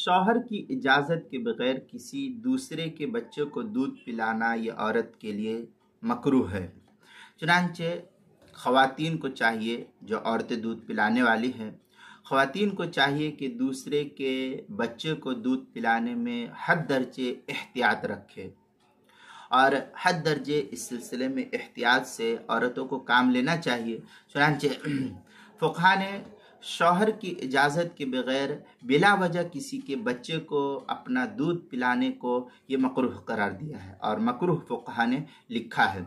شوہر کی اجازت کے بغیر کسی دوسرے کے بچے کو دودھ پلانا یہ عورت کے لیے مکروہ ہے۔ چنانچہ خواتین کو چاہیے، جو عورتیں دودھ پلانے والی ہیں، خواتین کو چاہیے کہ دوسرے کے بچے کو دودھ پلانے میں حد درجے احتیاط رکھے، اور حد درجے اس سلسلے میں احتیاط سے عورتوں کو کام لینا چاہیے۔ چنانچہ فقہا نے شوہر کی اجازت کے بغیر بلا وجہ کسی کے بچے کو اپنا دودھ پلانے کو یہ مکروہ قرار دیا ہے، اور مکروہ فقہا نے لکھا ہے۔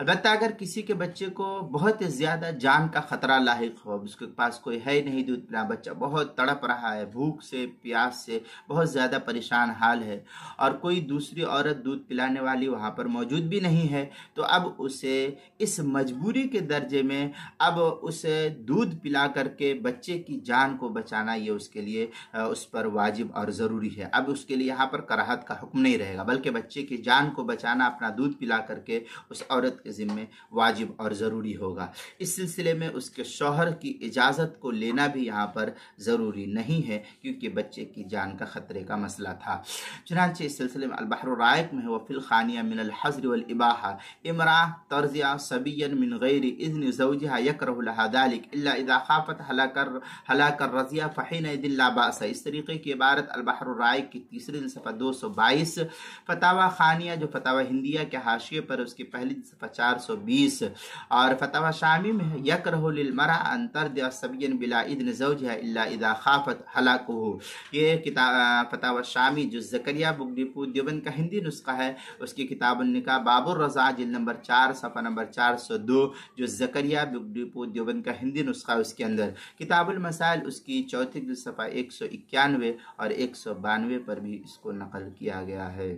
البتہ اگر کسی کے بچے کو بہت زیادہ جان کا خطرہ لاحق ہو، اس کے پاس کوئی ہے نہیں دودھ پلانا، بچہ بہت تڑپ رہا ہے، بھوک سے پیاس سے بہت زیادہ پریشان حال ہے، اور کوئی دوسری عورت دودھ پلانے والی وہاں پر موجود بھی نہیں ہے، تو اب اسے اس مجبوری کے درجے میں اب اسے دودھ پلا کر کے بچے کی جان کو بچانا یہ اس کے لیے اس پر واجب اور ضروری ہے۔ اب اس کے لیے یہاں پر کراہت کا حکم نہیں رہے گا، بلکہ بچے کی جان کو بچانا اپنا دودھ پلا کر کے اس عورت کے ذمہ واجب اور ضروری ہوگا۔ اس سلسلے میں اس کے شوہر کی اجازت کو لینا بھی یہاں پر ضروری نہیں ہے، کیونکہ بچے کی جان کا خطرے کا مسئلہ تھا۔ چنانچہ اس سلسلے میں البحر الرائق میں ہے وفی الخانیہ من الحظر والاباحہ امرأة ترضع صبیا من غیر اذن زوجها یکرہ لہا ذلک الا اذا خافت ہلاک الرضیع فحینئذ لا باس۔ اس طریقے کی عبارت البحر الرائق کی تیسری صفحہ 222، فتاوی خانیہ جو فتاوی ہندیہ کے حاشیے پر اس کی پہلی صفحہ 420، اور فتاوی شامی میں ہے یکرہ للمرأة ان ترضع صبیا بلا اذن زوجها الا اذا خافت ہلاکہ۔ یہ کتاب فتاوی شامی جو زکریہ بک ڈپو دیوبند کا ہندی نسخہ ہے، اس کی کتاب النکاح باب الرضاع جلد نمبر 4 صفحہ نمبر 402، جو زکریہ بک ڈپو دیوبند کا ہندی نسخہ اس کے اندر کتاب المسائل اس کی چوتھی صفحہ 191 اور 192 پر بھی اس کو نقل کیا گیا ہے۔